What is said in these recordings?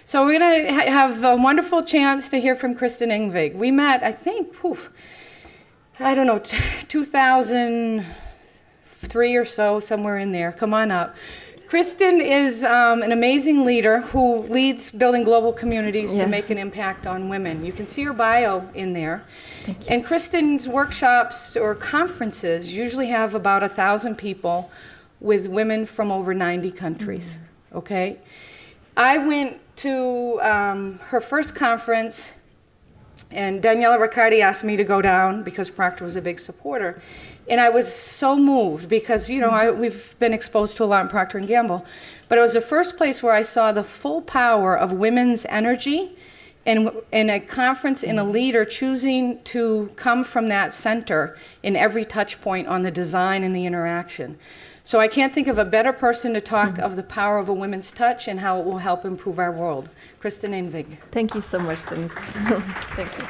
So we're going to have a wonderful chance to hear from Kristin Engvig. We met, I think, 2003 or so, somewhere in there. Come on up. Kristin is an amazing leader who leads building global communities to make an impact on women. You can see her bio in there. And Kristin's workshops or conferences usually have about 1,000 people with women from over 90 countries. Okay? I went to her first conference, and Daniela Riccardi asked me to go down because Procter was a big supporter. And I was so moved because, we've been exposed to a lot in Procter & Gamble. But it was the first place where I saw the full power of women's energy and in a conference and a leader choosing to come from that center in every touch point on the design and the interaction. So I can't think of a better person to talk of the power of a women's touch and how it will help improve our world. Kristin Engvig. Thank you so much, Denise. Thank you.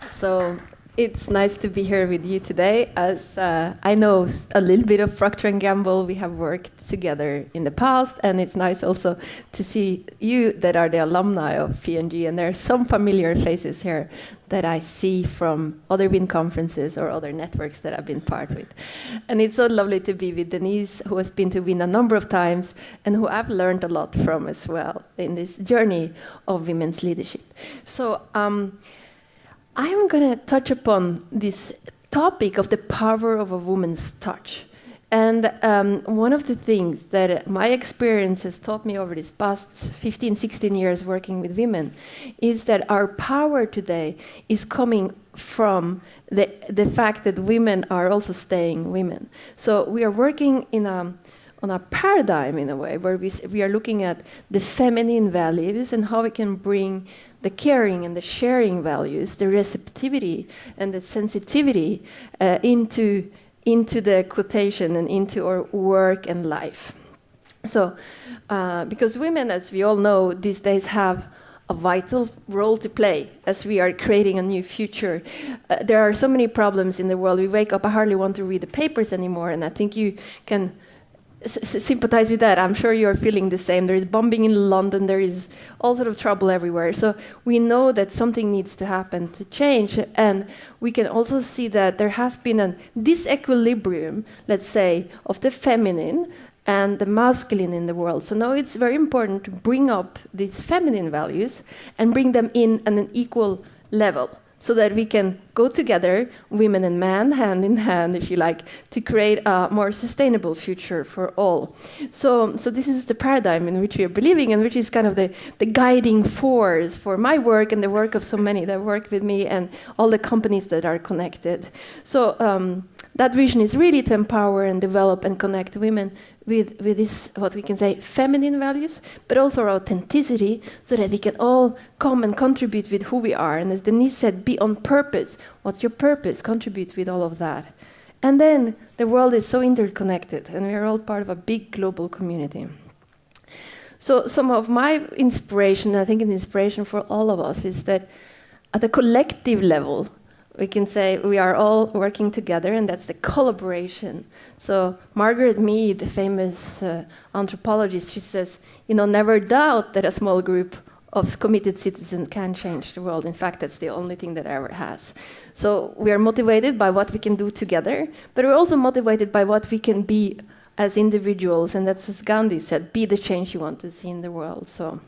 So it's nice to be here with you today. As I know a little bit of Procter & Gamble, we have worked together in the past, and it's nice also to see you that are the alumni of P&G, and there are some familiar faces here that I see from other WIN conferences or other networks that I've been part with. And it's so lovely to be with Denise, who has been to WIN a number of times and who I've learned a lot from as well in this journey of women's leadership. So I'm going to touch upon this topic of the power of a woman's touch. And one of the things that my experience has taught me over these past 15, 16 years working with women is that our power today is coming from the fact that women are also staying women. So we are working on a paradigm in a way where we are looking at the feminine values and how we can bring the caring and the sharing values, the receptivity and the sensitivity into the quotation and into our work and life. So, because women, as we all know, these days have a vital role to play as we are creating a new future. There are so many problems in the world. We wake up, I hardly want to read the papers anymore, and I think you can sympathize with that. I'm sure you're feeling the same. There is bombing in London. There is all sort of trouble everywhere. So we know that something needs to happen to change. And we can also see that there has been a disequilibrium, let's say, of the feminine and the masculine in the world. So now it's very important to bring up these feminine values and bring them in at an equal level, so that we can go together, women and men, hand in hand, if you like, to create a more sustainable future for all. So this is the paradigm in which we are believing, and which is kind of the guiding force for my work and the work of so many that work with me and all the companies that are connected. So that vision is really to empower and develop and connect women with this, what we can say, feminine values, but also our authenticity, so that we can all come and contribute with who we are. And as Denise said, be on purpose. What's your purpose? Contribute with all of that. And then the world is so interconnected, and we are all part of a big global community. So some of my inspiration, I think an inspiration for all of us, is that at a collective level, we can say we are all working together, and that's the collaboration. So Margaret Mead, the famous anthropologist, she says, never doubt that a small group of committed citizens can change the world. In fact, that's the only thing that ever has. So we are motivated by what we can do together, but we're also motivated by what we can be as individuals. And that's, as Gandhi said, be the change you want to see in the world. So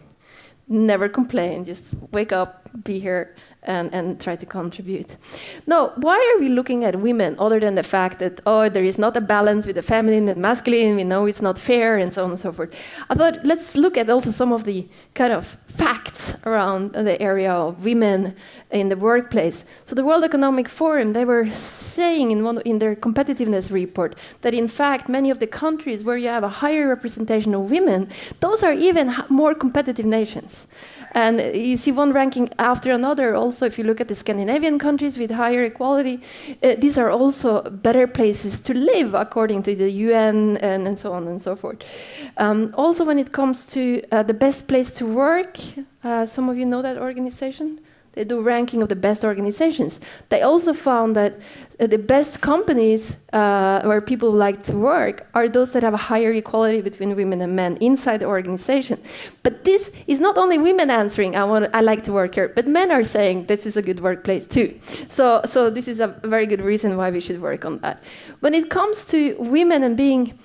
never complain, just wake up, be here, and try to contribute. Now, why are we looking at women other than the fact that, there is not a balance with the feminine and masculine, we know it's not fair, and so on and so forth? I thought, let's look at also some of the kind of facts around the area of women in the workplace. So the World Economic Forum, they were saying in their competitiveness report that in fact many of the countries where you have a higher representation of women, those are even more competitive nations. And you see one ranking after another. Also, if you look at the Scandinavian countries with higher equality, these are also better places to live according to the UN and so on and so forth. Also, when it comes to the best place to work, some of you know that organization, They do ranking of the best organizations. They also found that the best companies where people like to work are those that have a higher equality between women and men inside the organization. But this is not only women answering, I like to work here, but men are saying this is a good workplace too. So this is a very good reason why we should work on that. When it comes to women and being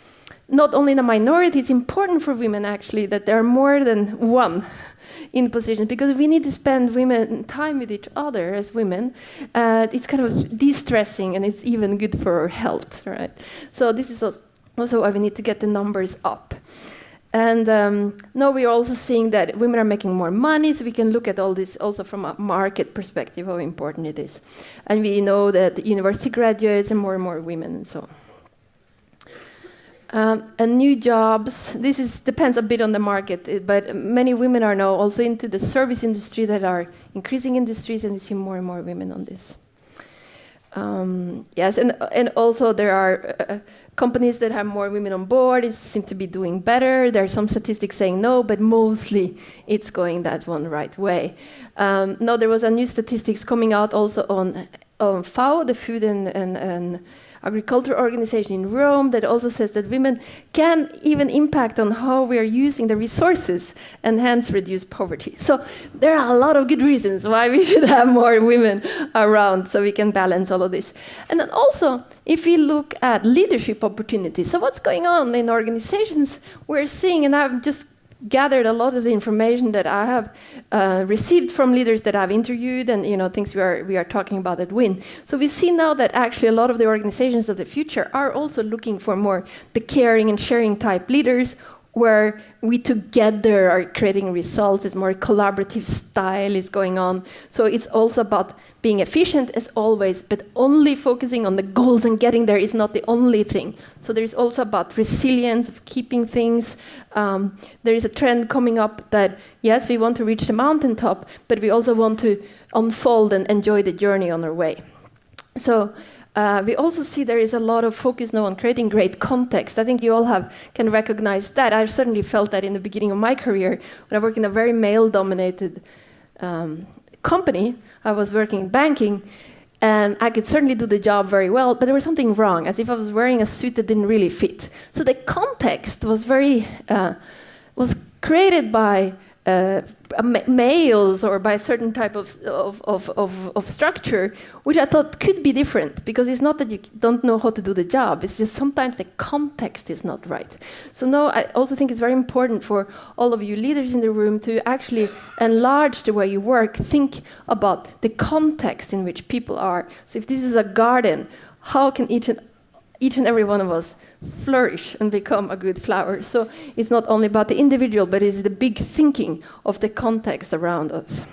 not only in a minority, it's important for women actually that there are more than one in positions, because we need to spend women time with each other as women. It's kind of de-stressing, and it's even good for our health, right? So this is also why we need to get the numbers up. And now we are also seeing that women are making more money, so we can look at all this also from a market perspective, how important it is. And we know that university graduates and more women and so on. And new jobs, depends a bit on the market, but many women are now also into the service industry that are increasing industries, and we see more and more women on this. Yes, and also there are companies that have more women on board. It seems to be doing better. There are some statistics saying no, but mostly it's going that one right way. Now there was a new statistics coming out also on FAO, the Food and Agriculture Organization in Rome, that also says that women can even impact on how we are using the resources and hence reduce poverty. So there are a lot of good reasons why we should have more women around so we can balance all of this. And then also, if we look at leadership opportunities, so what's going on in organizations, we're seeing, and I've just gathered a lot of the information that I have received from leaders that I've interviewed, and things we are talking about at WIN. So we see now that actually a lot of the organizations of the future are also looking for more the caring and sharing type leaders, where we together are creating results. It's more collaborative style is going on. So it's also about being efficient as always, but only focusing on the goals and getting there is not the only thing. So there's also about resilience of keeping things. There is a trend coming up that, yes, we want to reach the mountaintop, but we also want to unfold and enjoy the journey on our way. So we also see there is a lot of focus now on creating great context. I think you all can recognize that. I certainly felt that in the beginning of my career when I worked in a very male-dominated company. I was working in banking, and I could certainly do the job very well, but there was something wrong, as if I was wearing a suit that didn't really fit. So the context was was created by males or by a certain type of structure, which I thought could be different, because it's not that you don't know how to do the job, it's just sometimes the context is not right. So now I also think it's very important for all of you leaders in the room to actually enlarge the way you work, think about the context in which people are. So if this is a garden, how can each and every one of us flourish and become a good flower? So it's not only about the individual, but it's the big thinking of the context around us.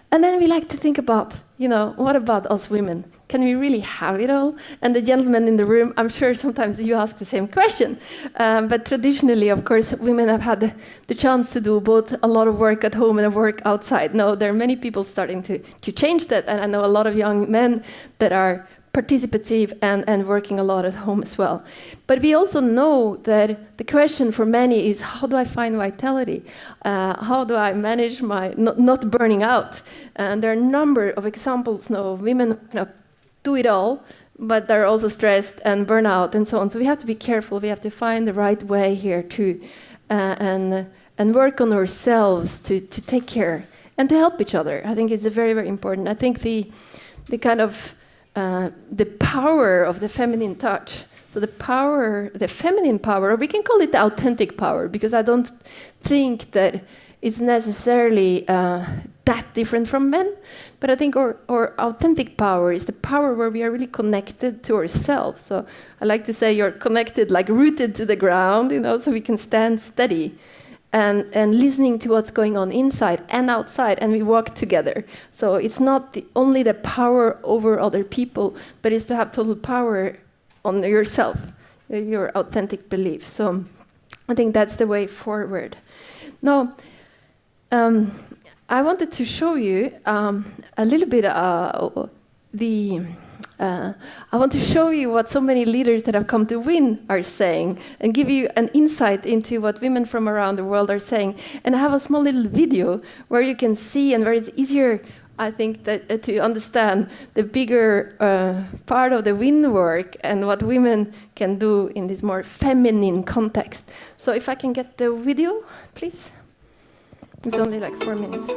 And then we like to think about, what about us women? Can we really have it all? And the gentlemen in the room, I'm sure sometimes you ask the same question. But traditionally, of course, women have had the chance to do both a lot of work at home and work outside. Now, there are many people starting to change that. And I know a lot of young men that are participative and working a lot at home as well. But we also know that the question for many is, how do I find vitality? How do I manage my not burning out? And there are a number of examples now of women do it all, but they're also stressed and burn out and so on. So we have to be careful. We have to find the right way here too, and work on ourselves to take care and to help each other. I think it's very, very important. I think the kind of the power of the feminine touch. So the feminine power, or we can call it the authentic power, because I don't think that it's necessarily that different from men. But I think our authentic power is the power where we are really connected to ourselves. So I like to say you're connected, like rooted to the ground, so we can stand steady. And listening to what's going on inside and outside, and we walk together. So it's not only the power over other people, but it's to have total power on yourself, your authentic belief. So I think that's the way forward. Now, I wanted to show you a little bit I want to show you what so many leaders that have come to win are saying and give you an insight into what women from around the world are saying. And I have a small little video where you can see and where it's easier, I think, that, to understand the bigger part of the win work and what women can do in this more feminine context. So if I can get the video, please. It's only like 4 minutes.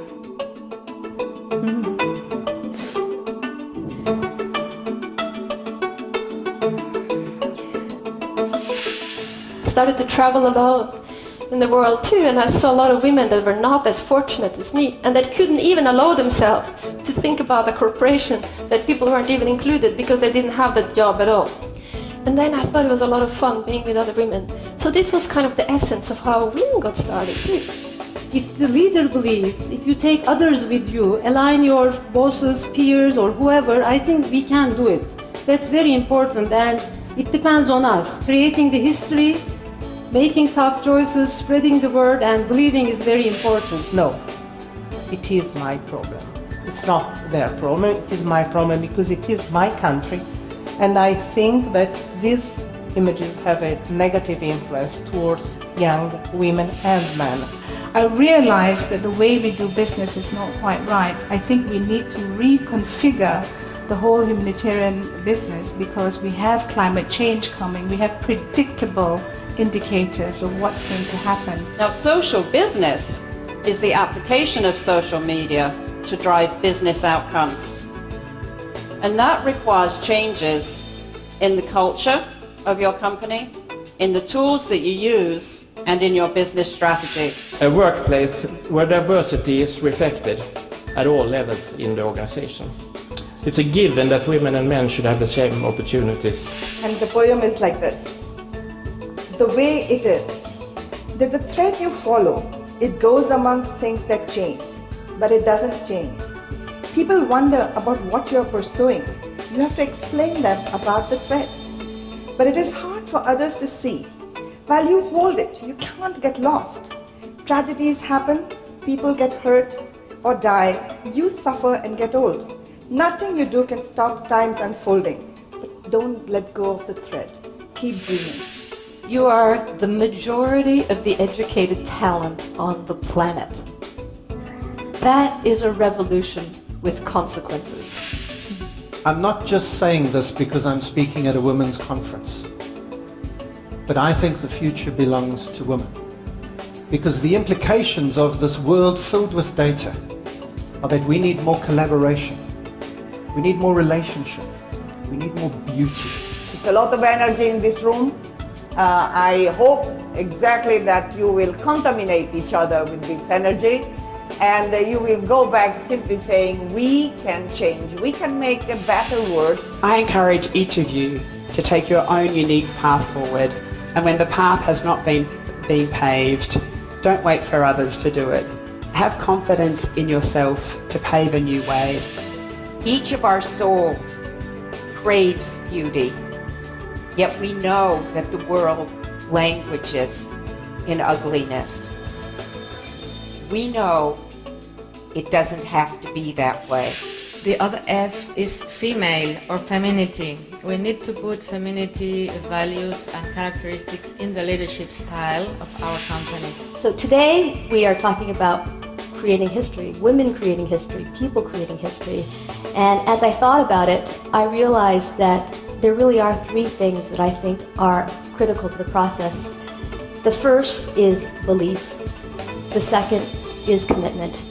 Started to travel a lot in the world too, and I saw a lot of women that were not as fortunate as me and that couldn't even allow themselves to think about a corporation, that people weren't even included because they didn't have that job at all. And then I thought it was a lot of fun being with other women. So this was kind of the essence of how women got started too. If the leader believes, if you take others with you, align your bosses, peers, or whoever, I think we can do it. That's very important, and it depends on us. Creating the history, making tough choices, spreading the word, and believing is very important. No, it is my problem. It's not their problem, it is my problem because it is my country. And I think that these images have a negative influence towards young women and men. I realize that the way we do business is not quite right. I think we need to reconfigure the whole humanitarian business because we have climate change coming, we have predictable indicators of what's going to happen. Now, social business is the application of social media to drive business outcomes. And that requires changes in the culture of your company, in the tools that you use, and in your business strategy. A workplace where diversity is reflected at all levels in the organization. It's a given that women and men should have the same opportunities. And the poem is like this. The way it is. There's a thread you follow. It goes amongst things that change, but it doesn't change. People wonder about what you're pursuing. You have to explain them about the thread. But it is hard for others to see. While you hold it, you can't get lost. Tragedies happen, people get hurt or die, you suffer and get old. Nothing you do can stop time's unfolding, but don't let go of the thread. Keep dreaming. You are the majority of the educated talent on the planet. That is a revolution with consequences. I'm not just saying this because I'm speaking at a women's conference, but I think the future belongs to women. Because the implications of this world filled with data are that we need more collaboration, we need more relationship, we need more beauty. It's a lot of energy in this room. I hope exactly that you will contaminate each other with this energy and you will go back simply saying, we can change, we can make a better world. I encourage each of you to take your own unique path forward, and when the path has not been paved, don't wait for others to do it. Have confidence in yourself to pave a new way. Each of our souls craves beauty, yet we know that the world languishes in ugliness. We know it doesn't have to be that way. The other F is female or femininity. We need to put femininity values and characteristics in the leadership style of our companies. So today we are talking about creating history, women creating history, people creating history. And as I thought about it, I realized that there really are three things that I think are critical to the process. The first is belief, the second is commitment,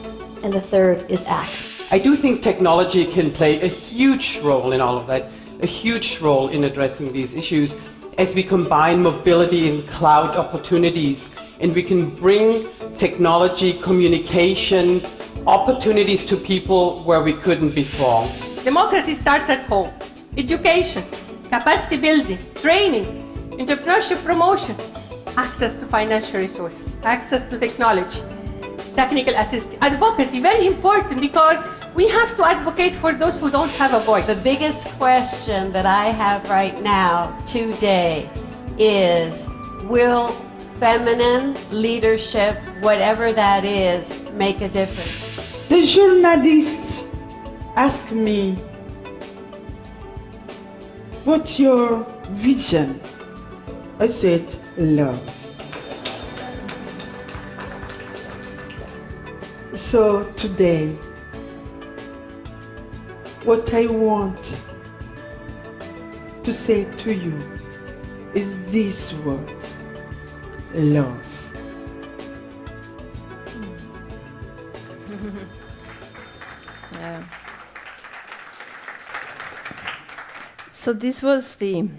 and the third is act. I do think technology can play a huge role in all of that, a huge role in addressing these issues as we combine mobility and cloud opportunities, and we can bring technology, communication, opportunities to people where we couldn't before. Democracy starts at home. Education, capacity building, training, entrepreneurship promotion, access to financial resources, access to technology, technical assistance, advocacy, very important because we have to advocate for those who don't have a voice. The biggest question that I have right now today is, will feminine leadership, whatever that is, make a difference? The journalists asked me, What's your vision? I said, love. So today, what I want to say to you is this word, love. Yeah. So this was a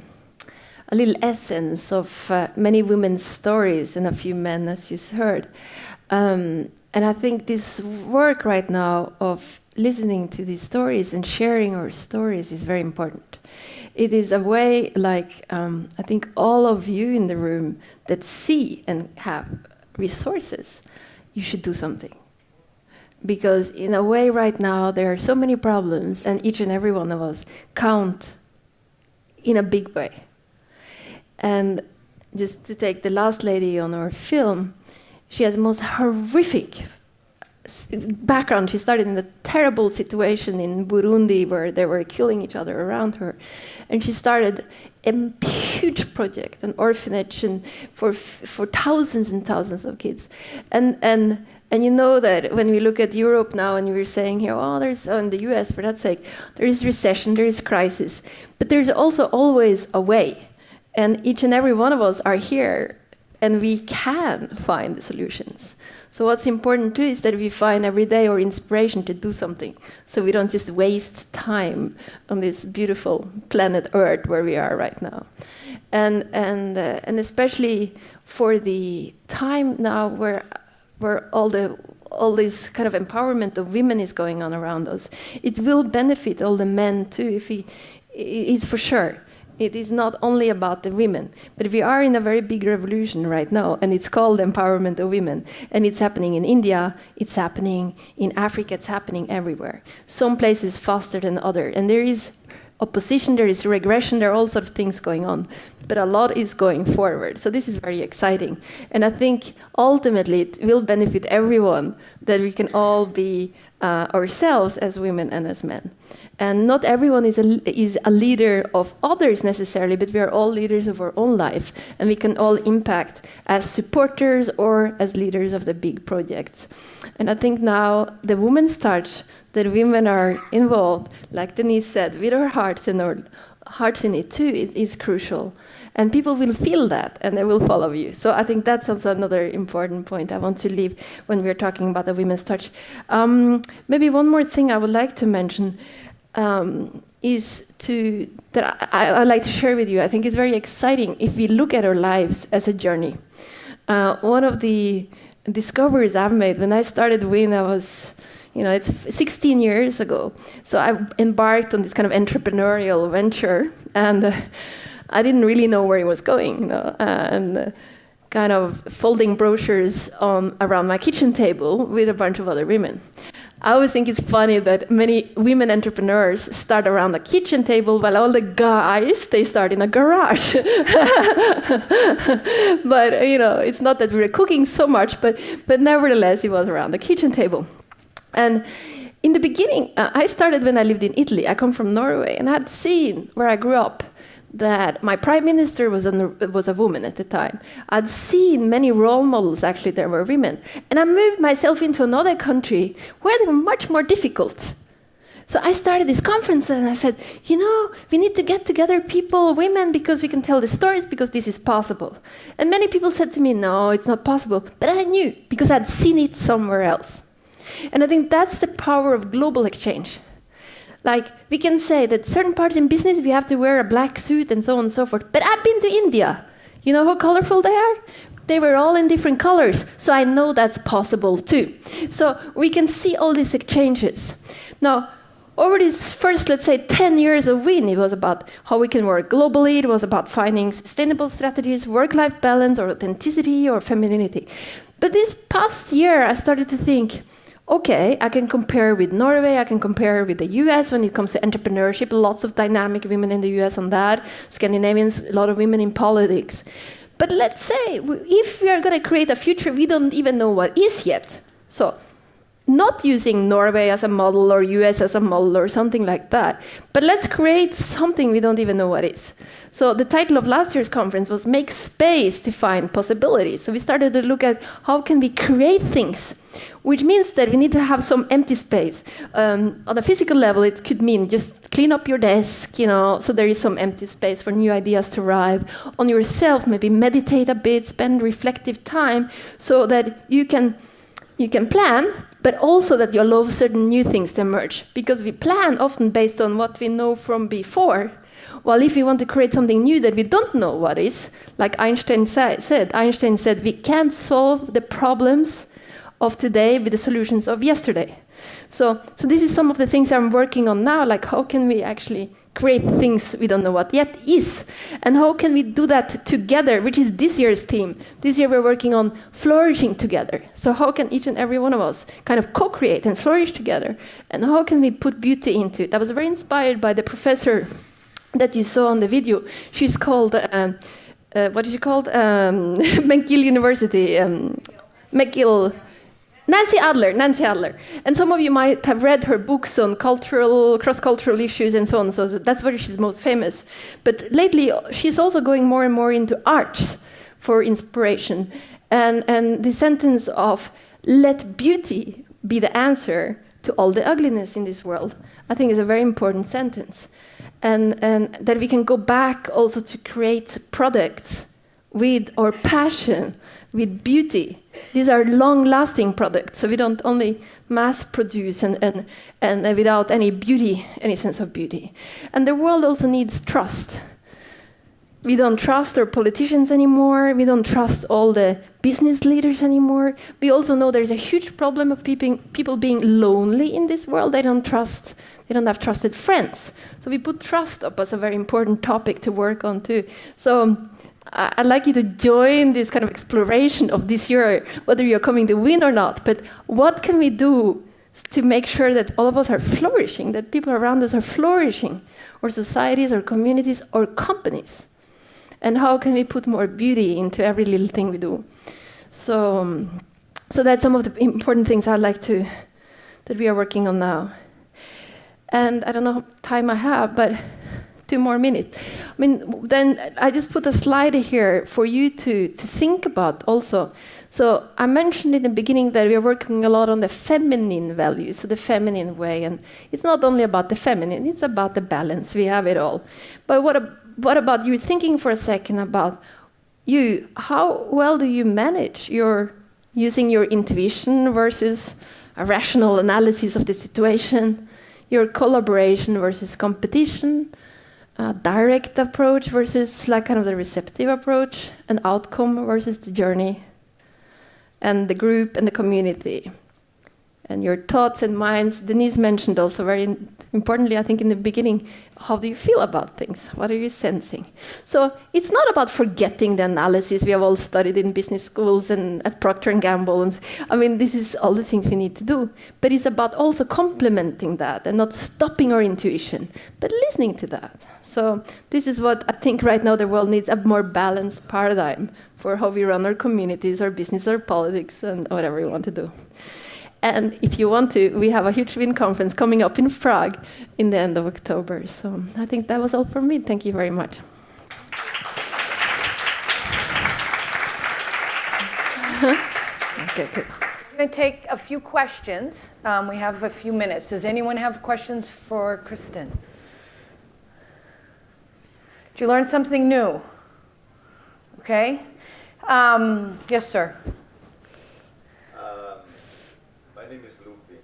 little essence of many women's stories and a few men, as you heard. And I think this work right now of listening to these stories and sharing our stories is very important. It is a way, like, I think all of you in the room that see and have resources, you should do something. Because in a way right now, there are so many problems, and each and every one of us count in a big way. And just to take the last lady on our film, she has the most horrific background. She started in a terrible situation in Burundi where they were killing each other around her. And she started a huge project, an orphanage for thousands and thousands of kids. And you know that when we look at Europe now and we're saying here, in the US, for that sake, there is recession, there is crisis. But there's also always a way. And each and every one of us are here and we can find solutions. So what's important too is that we find every day our inspiration to do something. So we don't just waste time on this beautiful planet Earth where we are right now. And especially for the time now where all this kind of empowerment of women is going on around us, it will benefit all the men too. It's for sure. It is not only about the women, but we are in a very big revolution right now, and it's called empowerment of women. And it's happening in India, it's happening in Africa, it's happening everywhere. Some places faster than others. And there is opposition, there is regression, there are all sorts of things going on. But a lot is going forward. So this is very exciting. And I think ultimately it will benefit everyone that we can all be ourselves as women and as men. And not everyone is a leader of others necessarily, but we are all leaders of our own life. And we can all impact as supporters or as leaders of the big projects. And I think now the women's touch, that women are involved, like Denise said, with our hearts and our hearts in it too, is crucial. And people will feel that, and they will follow you. So I think that's also another important point I want to leave when we're talking about the women's touch. Maybe one more thing I would like to mention is that I like to share with you. I think it's very exciting if we look at our lives as a journey. One of the discoveries I've made when I started WIN, I was, it's 16 years ago. So I embarked on this kind of entrepreneurial venture, and I didn't really know where it was going, and kind of folding brochures around my kitchen table with a bunch of other women. I always think it's funny that many women entrepreneurs start around the kitchen table while all the guys, they start in a garage. But, it's not that we were cooking so much, but nevertheless, it was around the kitchen table. And in the beginning, I started when I lived in Italy. I come from Norway, and I'd seen where I grew up that my prime minister was a woman at the time. I'd seen many role models, actually, that were women. And I moved myself into another country where they were much more difficult. So I started this conference, and I said, we need to get together people, women, because we can tell the stories, because this is possible. And many people said to me, no, it's not possible. But I knew, because I'd seen it somewhere else. And I think that's the power of global exchange. Like, we can say that certain parts in business, we have to wear a black suit and so on and so forth. But I've been to India. You know how colorful they are? They were all in different colors. So I know that's possible too. So we can see all these exchanges. Now, over these first, let's say, 10 years of WIN, it was about how we can work globally. It was about finding sustainable strategies, work-life balance, or authenticity, or femininity. But this past year, I started to think, okay, I can compare with Norway, I can compare with the US when it comes to entrepreneurship, lots of dynamic women in the US on that, Scandinavians, a lot of women in politics. But let's say, if we are going to create a future we don't even know what is yet, so not using Norway as a model or US as a model or something like that, but let's create something we don't even know what is. So the title of last year's conference was Make Space to Find Possibilities. So we started to look at how can we create things, which means that we need to have some empty space. On a physical level, it could mean just clean up your desk, so there is some empty space for new ideas to arrive. On yourself, maybe meditate a bit, spend reflective time so that you can plan, but also that you allow certain new things to emerge. Because we plan often based on what we know from before. While if we want to create something new that we don't know what is, like Einstein said, we can't solve the problems of today with the solutions of yesterday. So this is some of the things I'm working on now, like how can we actually create things we don't know what yet is, and how can we do that together, which is this year's theme. This year we're working on flourishing together. So how can each and every one of us kind of co-create and flourish together, and how can we put beauty into it? I was very inspired by the professor that you saw on the video. She's called, what is she called? McGill University, McGill. Nancy Adler. And some of you might have read her books on cross-cultural issues and so on. So that's where she's most famous. But lately, she's also going more and more into arts for inspiration. And the sentence of, let beauty be the answer to all the ugliness in this world, I think is a very important sentence. And that we can go back also to create products with our passion, with beauty. These are long-lasting products, so we don't only mass produce and without any beauty, any sense of beauty. And the world also needs trust. We don't trust our politicians anymore. We don't trust all the business leaders anymore. We also know there's a huge problem of people being lonely in this world. They don't have trusted friends. So we put trust up as a very important topic to work on too. So I'd like you to join this kind of exploration of this year, whether you're coming to win or not. But what can we do to make sure that all of us are flourishing, that people around us are flourishing, or societies, or communities, or companies? And how can we put more beauty into every little thing we do? So that's some of the important things that we are working on now. And I don't know how much time I have, but 2 more minutes. Then I just put a slide here for you to think about also. So I mentioned in the beginning that we're working a lot on the feminine values, so the feminine way. And it's not only about the feminine, it's about the balance. We have it all. But what about you thinking for a second about you? How well do you manage using your intuition versus a rational analysis of the situation, your collaboration versus competition, a direct approach versus like kind of the receptive approach, an outcome versus the journey, and the group and the community, and your thoughts and minds. Denise mentioned also very importantly, I think in the beginning, how do you feel about things? What are you sensing? So it's not about forgetting the analysis we have all studied in business schools and at Procter & Gamble. And this is all the things we need to do. But it's about also complementing that and not stopping our intuition, but listening to that. So this is what I think right now the world needs, a more balanced paradigm for how we run our communities, our business, our politics, and whatever we want to do. And if you want to, we have a huge WIN conference coming up in Prague in the end of October. So I think that was all from me. Thank you very much. Okay, good. We're going to take a few questions. We have a few minutes. Does anyone have questions for Kristin? Did you learn something new? Okay. Yes, sir. My name is Lupi.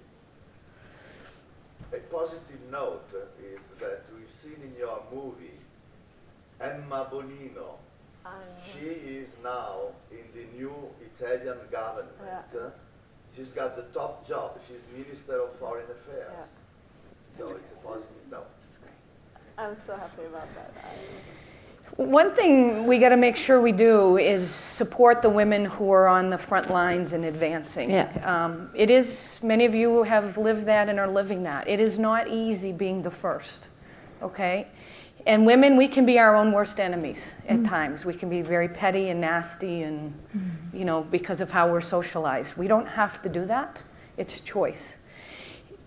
A positive note is that we've seen in your movie Emma Bonino. She is now in the new Italian government. She's got the top job. She's Minister of Foreign Affairs. So it's a positive note. I'm so happy about that. One thing we got to make sure we do is support the women who are on the front lines and advancing. It is, many of you have lived that and are living that. It is not easy being the first, okay? And women, we can be our own worst enemies at times. We can be very petty and nasty and, because of how we're socialized. We don't have to do that. It's choice.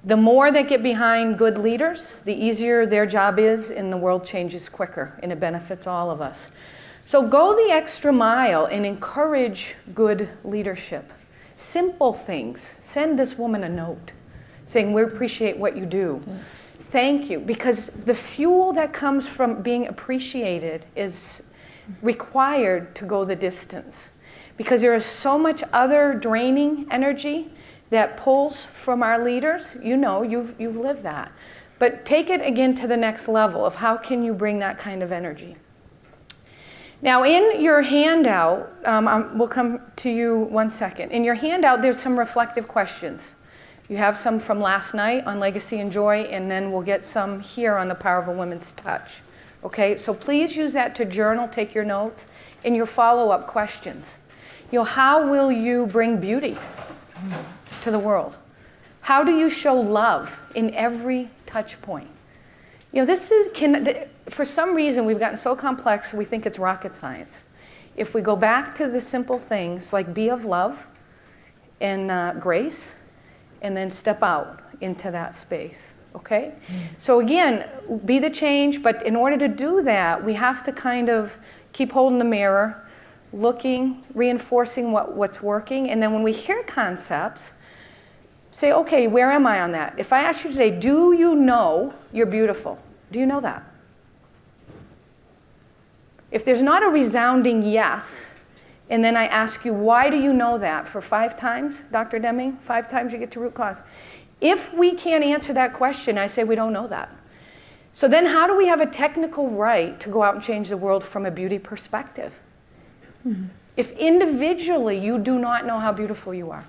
The more that get behind good leaders, the easier their job is, and the world changes quicker, and it benefits all of us. So go the extra mile and encourage good leadership. Simple things. Send this woman a note saying, we appreciate what you do. Yeah. Thank you. Because the fuel that comes from being appreciated is required to go the distance. Because there is so much other draining energy that pulls from our leaders. You know, you've lived that. But take it again to the next level of how can you bring that kind of energy. Now in your handout, we'll come to you 1 second. In your handout, there's some reflective questions. You have some from last night on legacy and joy, and then we'll get some here on the power of a woman's touch. Okay, so please use that to journal, take your notes, and your follow-up questions. You know, how will you bring beauty to the world? How do you show love in every touch point? You know, this is, for some reason, we've gotten so complex, we think it's rocket science. If we go back to the simple things, like be of love and grace, and then step out into that space, okay? So again, be the change, but in order to do that, we have to kind of keep holding the mirror, looking, reinforcing what's working, and then when we hear concepts, say, okay, where am I on that? If I ask you today, do you know you're beautiful? Do you know that? If there's not a resounding yes, and then I ask you, why do you know that? For 5 times, Dr. Deming, 5 times you get to root cause. If we can't answer that question, I say we don't know that. So then how do we have a technical right to go out and change the world from a beauty perspective? If individually you do not know how beautiful you are,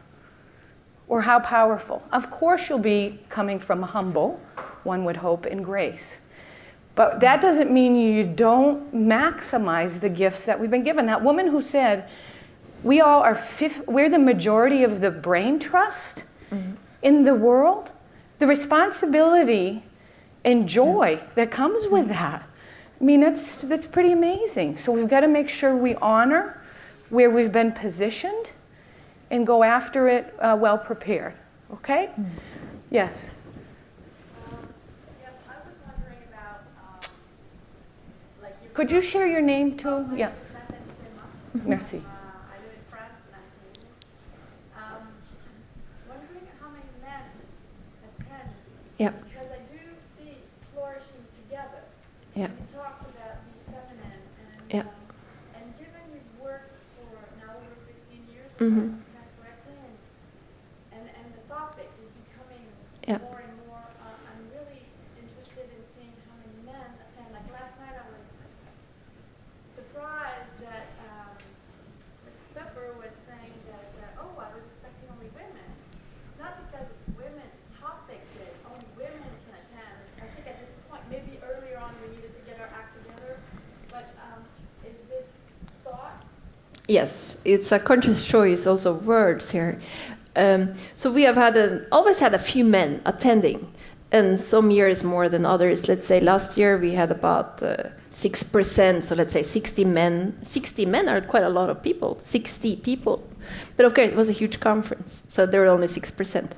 or how powerful. Of course you'll be coming from humble, one would hope, in grace. But that doesn't mean you don't maximize the gifts that we've been given. That woman who said, we're the majority of the brain trust in the world, the responsibility and joy that comes with that. I mean, that's pretty amazing. So we've got to make sure we honor where we've been positioned and go after it well prepared. Okay? Yes? Yes, I was wondering about, Could you share your name too? Yeah. Merci. I live in France, but I'm Canadian. Wondering how many men attend. Yeah. Because I do see flourishing together. Yeah. You talked about the feminine, and, Yeah. and given you've worked for now over 15 years, Mhm. Yeah. more and more, I'm really interested in seeing how many men attend. Like last night I was surprised that Mrs. Pepper was saying that, I was expecting only women. It's not because it's women's topic that only women can attend. I think at this point, maybe earlier on we needed to get our act together, but is this thought? Yes, it's a conscious choice also of words here. So we have always had a few men attending, and some years more than others. Let's say last year we had about 6%, so let's say 60 men. 60 men are quite a lot of people, 60 people. But of course, it was a huge conference, so there were only 6%.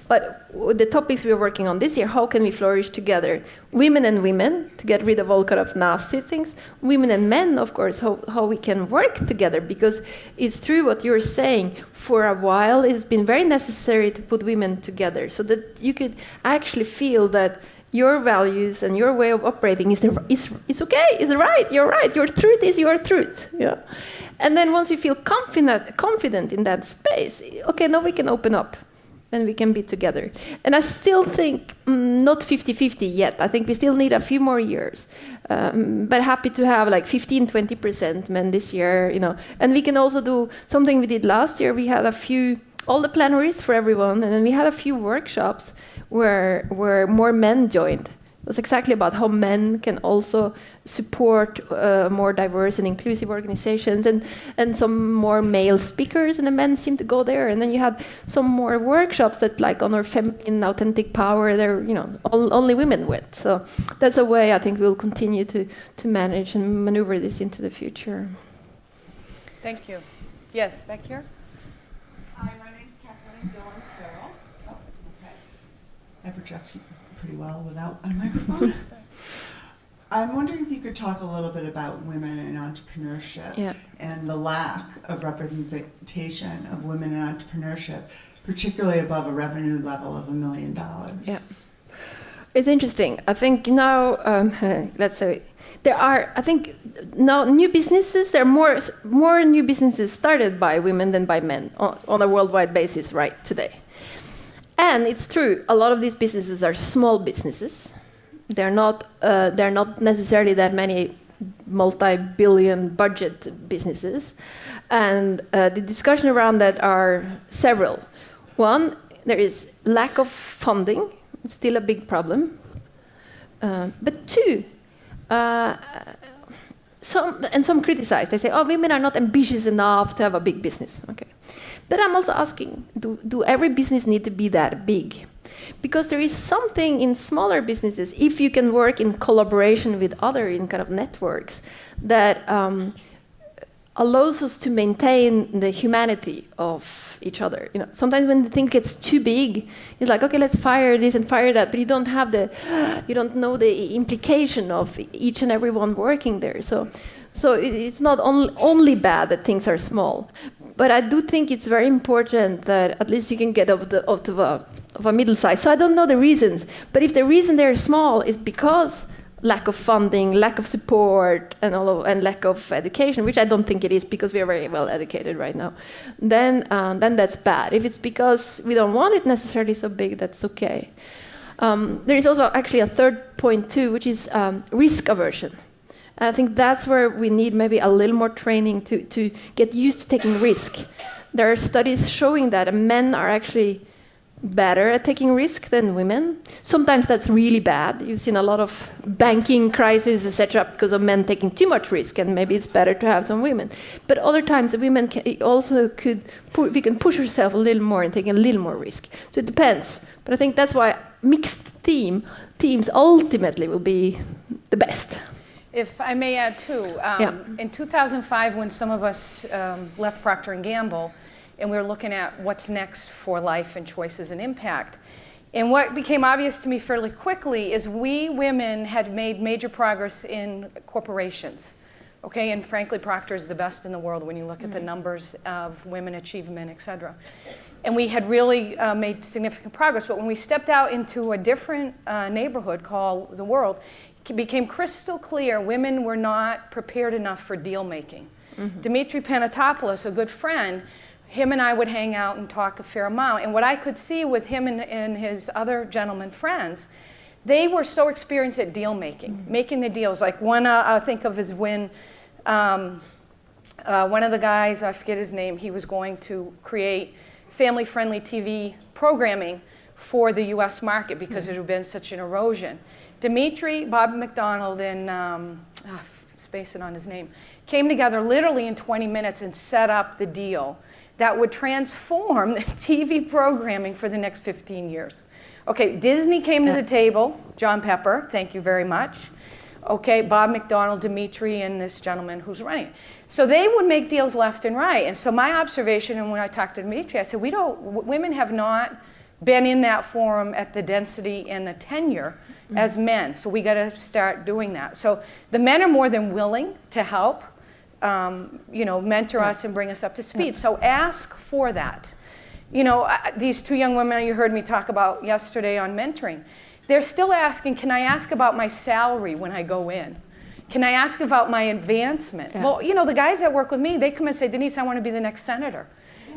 But the topics we are working on this year, how can we flourish together? Women and women, to get rid of all kind of nasty things. Women and men, of course, how we can work together, because it's true what you're saying. For a while, it's been very necessary to put women together, so that you could actually feel that your values and your way of operating is okay, is right, you're right, your truth is your truth. Yeah. And then once you feel confident in that space, okay, now we can open up and we can be together. And I still think not 50-50 yet. I think we still need a few more years. But happy to have like 15-20% men this year, you know. And we can also do something we did last year. We had all the plenaries for everyone, and then we had a few workshops where more men joined. It was exactly about how men can also support more diverse and inclusive organizations, and some more male speakers, and the men seemed to go there. And then you had some more workshops that, like, on our feminine authentic power, there, you know, only women went. So that's a way I think we'll continue to manage and maneuver this into the future. Thank you. Yes, back here. Hi, my name's Kathleen Dillon Farrell. project pretty well without a microphone. I'm wondering if you could talk a little bit about women in entrepreneurship and the lack of representation of women in entrepreneurship, particularly above a revenue level of $1 million. Yeah, it's interesting. I think now, let's say, there are, I think, now new businesses, there are more new businesses started by women than by men on a worldwide basis right today. And it's true, a lot of these businesses are small businesses. They're not necessarily that many multi-billion budget businesses. And the discussion around that are several. One, there is lack of funding. It's still a big problem. But two, some criticize. They say, oh, women are not ambitious enough to have a big business. Okay. But I'm also asking, do every business need to be that big? Because there is something in smaller businesses, if you can work in collaboration with other in kind of networks, that allows us to maintain the humanity of each other. You know, sometimes when the thing gets too big, it's like, okay, let's fire this and fire that, but you don't know the implication of each and every one working there. So it's not only bad that things are small, but I do think it's very important that at least you can get of a middle size. So I don't know the reasons, but if the reason they're small is because lack of funding, lack of support, and lack of education, which I don't think it is because we are very well educated right now, then that's bad. If it's because we don't want it necessarily so big, that's okay. There is also actually a third point too, which is risk aversion. And I think that's where we need maybe a little more training to get used to taking risk. There are studies showing that men are actually better at taking risk than women. Sometimes that's really bad. You've seen a lot of banking crises, etc., because of men taking too much risk, and maybe it's better to have some women. But other times, women we can push ourselves a little more and take a little more risk. So it depends. But I think that's why mixed teams ultimately will be the best. If I may add too, in 2005, when some of us left Procter & Gamble, and we were looking at what's next for life and choices and impact. And what became obvious to me fairly quickly is we women had made major progress in corporations. Okay, and frankly, Procter is the best in the world when you look at the numbers of women achievement, et cetera. And we had really made significant progress, but when we stepped out into a different neighborhood called the world, it became crystal clear women were not prepared enough for deal making. Dimitri Panatopoulos, a good friend, him and I would hang out and talk a fair amount. And what I could see with him and his other gentleman friends, they were so experienced at deal making, making the deals. Like one I think of is when one of the guys, I forget his name, he was going to create family-friendly TV programming for the US market because there had been such an erosion. Dimitri, Bob McDonald, and spacing on his name, came together literally in 20 minutes and set up the deal that would transform the TV programming for the next 15 years. Okay, Disney came to the table, John Pepper, thank you very much. Okay, Bob McDonald, Dimitri, and this gentleman who's running it. So they would make deals left and right. And so my observation, and when I talked to Dimitri, I said, women have not been in that forum at the density and the tenure as men. So we gotta start doing that. So the men are more than willing to help. Mentor us and bring us up to speed. So ask for that. These two young women you heard me talk about yesterday on mentoring, they're still asking, can I ask about my salary when I go in? Can I ask about my advancement? Yeah. Well, the guys that work with me, they come and say, Denise, I want to be the next senator.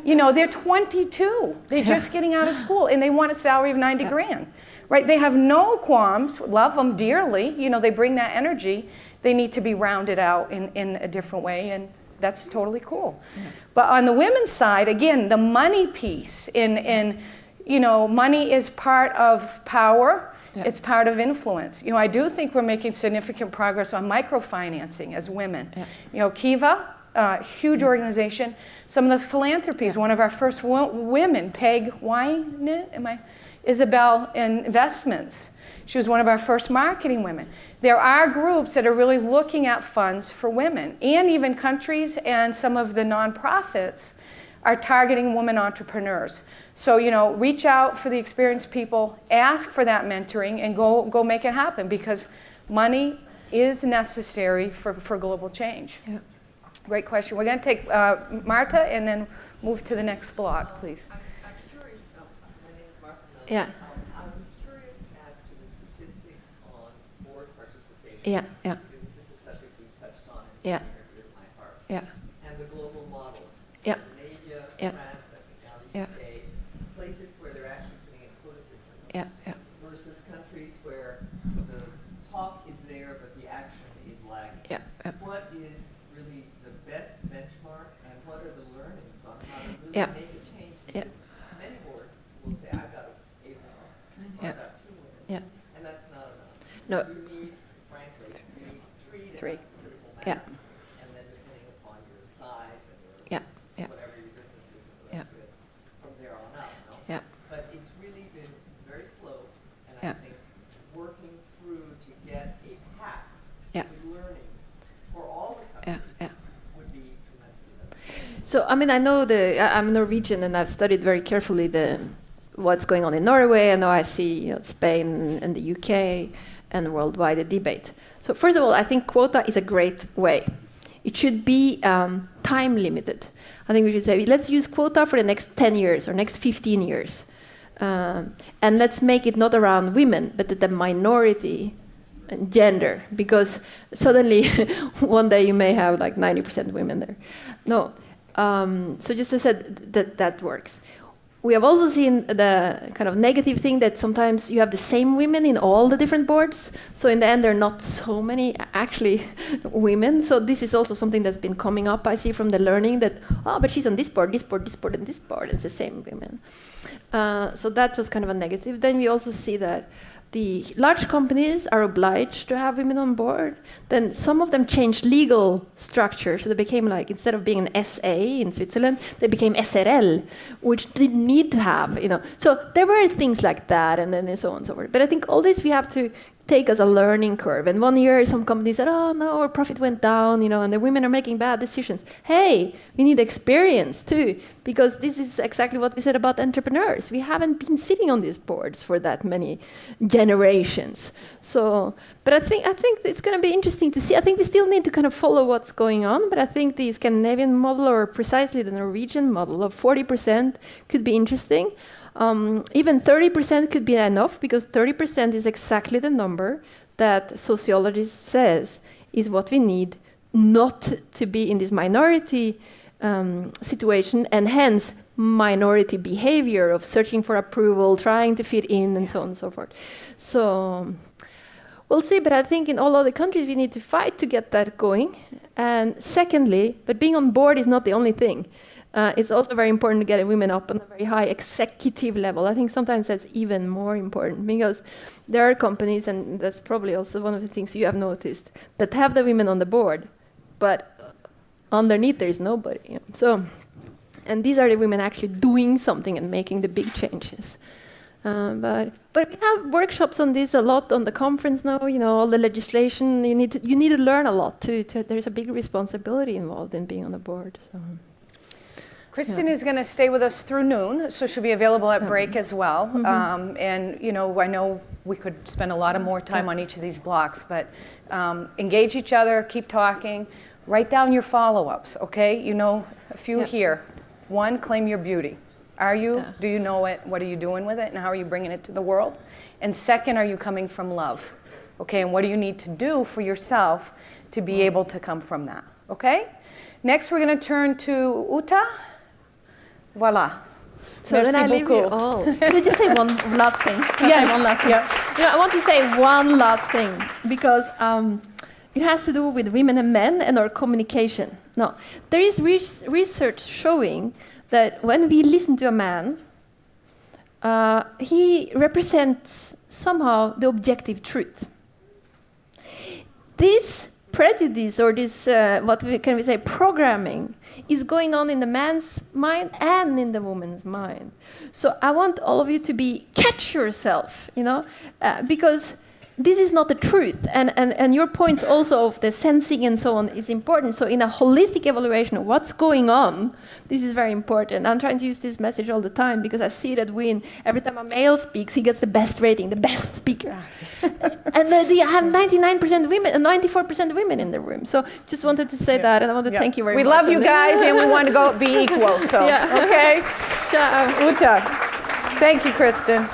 They're 22. They're just getting out of school, and they want a salary of 90 grand. Right? They have no qualms, love them dearly. They bring that energy. They need to be rounded out in a different way, and that's totally cool. Yeah. But on the women's side, again, the money piece, money is part of power, it's part of influence. I do think we're making significant progress on microfinancing as women. Yeah. Kiva, huge organization. Some of the philanthropies, one of our first women, Peg Wine, Isabel Investments. She was one of our first marketing women. There are groups that are really looking at funds for women, and even countries and some of the nonprofits are targeting women entrepreneurs. So, reach out for the experienced people, ask for that mentoring, and go make it happen, because money is necessary for global change. Yeah. Great question. We're going to take Marta and then move to the next block, please. I'm curious, my name is Marta. Yeah. I'm curious as to the statistics on board participation. Yeah, yeah. Because this is a subject we've touched on and Yeah. it's near to my heart. Yeah. And the global models. Yeah. Scandinavia, Yeah. France, I think now the Yeah. UK, places where they're actually putting in quota systems. Yeah, yeah. Versus countries where the talk is there, but the action is lagging. Yeah, yeah. What is really the best benchmark, and what are the learnings on how to really Yeah. make a change? Yeah. Because many boards will say, I've got 8 women, or Yeah. I've got 2 women, Yeah. and that's not enough. No. You need, frankly, you need 3 to Three. have some critical mass, Yeah. and then depending upon your size and your Yeah. Yeah. whatever your business is and the Yeah. rest of it, from there on up, no? Yeah. But it's really been very slow, and Yeah. I think working through to get a path Yeah. with learnings for all the Yeah, countries yeah. would be tremendously beneficial. So, I mean, I'm Norwegian, and I've studied very carefully what's going on in Norway. I know I see Spain and the UK and worldwide the debate. So, first of all, I think quota is a great way. It should be time limited. I think we should say, let's use quota for the next 10 years or next 15 years. And let's make it not around women, but the minority and gender, because suddenly one day you may have like 90% women there. No, so just to say that works. We have also seen the kind of negative thing that sometimes you have the same women in all the different boards. So in the end, there are not so many actually women. So this is also something that's been coming up, I see from the learning, that, but she's on this board, this board, this board, and this board. It's the same women. So that was kind of a negative. Then we also see that the large companies are obliged to have women on board. Then some of them changed legal structure. So they became like, instead of being an SA in Switzerland, they became SRL, which didn't need to have, So there were things like that, and then so on and so forth. But I think all this we have to take as a learning curve. And one year some companies said, oh no, our profit went down, and the women are making bad decisions. Hey, we need experience too, because this is exactly what we said about entrepreneurs. We haven't been sitting on these boards for that many generations. So, but I think it's going to be interesting to see. I think we still need to kind of follow what's going on, but I think the Scandinavian model, or precisely the Norwegian model of 40%, could be interesting. Even 30% could be enough, because 30% is exactly the number that sociologists says is what we need not to be in this minority situation, and hence minority behavior of searching for approval, trying to fit in, and so on and so forth. So we'll see, but I think in all other countries we need to fight to get that going. And secondly, but being on board is not the only thing. It's also very important to get women up on a very high executive level. I think sometimes that's even more important, because there are companies, and that's probably also one of the things you have noticed, that have the women on the board, but underneath there is nobody. So, and these are the women actually doing something and making the big changes. But we have workshops on this a lot on the conference now. All the legislation, you need to learn a lot too. There's a big responsibility involved in being on the board. So. Kristin is going to stay with us through noon, so she'll be available at break as well. Mm-hmm. And I know we could spend a lot of more time on each of these blocks, but engage each other, keep talking, write down your follow-ups, okay? A few here. 1, claim your beauty. Do you know it? What are you doing with it? And how are you bringing it to the world? And second, are you coming from love? Okay, and what do you need to do for yourself to be able to come from that? Okay? Next, we're going to turn to Uta. Voila. So Merci then I leave you beaucoup. all. Can I just say one last thing? Yeah, one last thing. Yeah. I want to say one last thing, because it has to do with women and men and our communication. No, there is research showing that when we listen to a man, he represents somehow the objective truth. This prejudice, or this, can we say, programming, is going on in the man's mind and in the woman's mind. So I want all of you to catch yourself, because this is not the truth. And your points also of the sensing and so on is important. So in a holistic evaluation of what's going on, this is very important. I'm trying to use this message all the time because I see that every time a male speaks, he gets the best rating, the best speaker. And I have 99% women and 94% women in the room. So just wanted to say that, and I want to thank you very much. We love you guys, and we want to go be equal. So, okay? Ciao. Uta. Thank you, Kristin.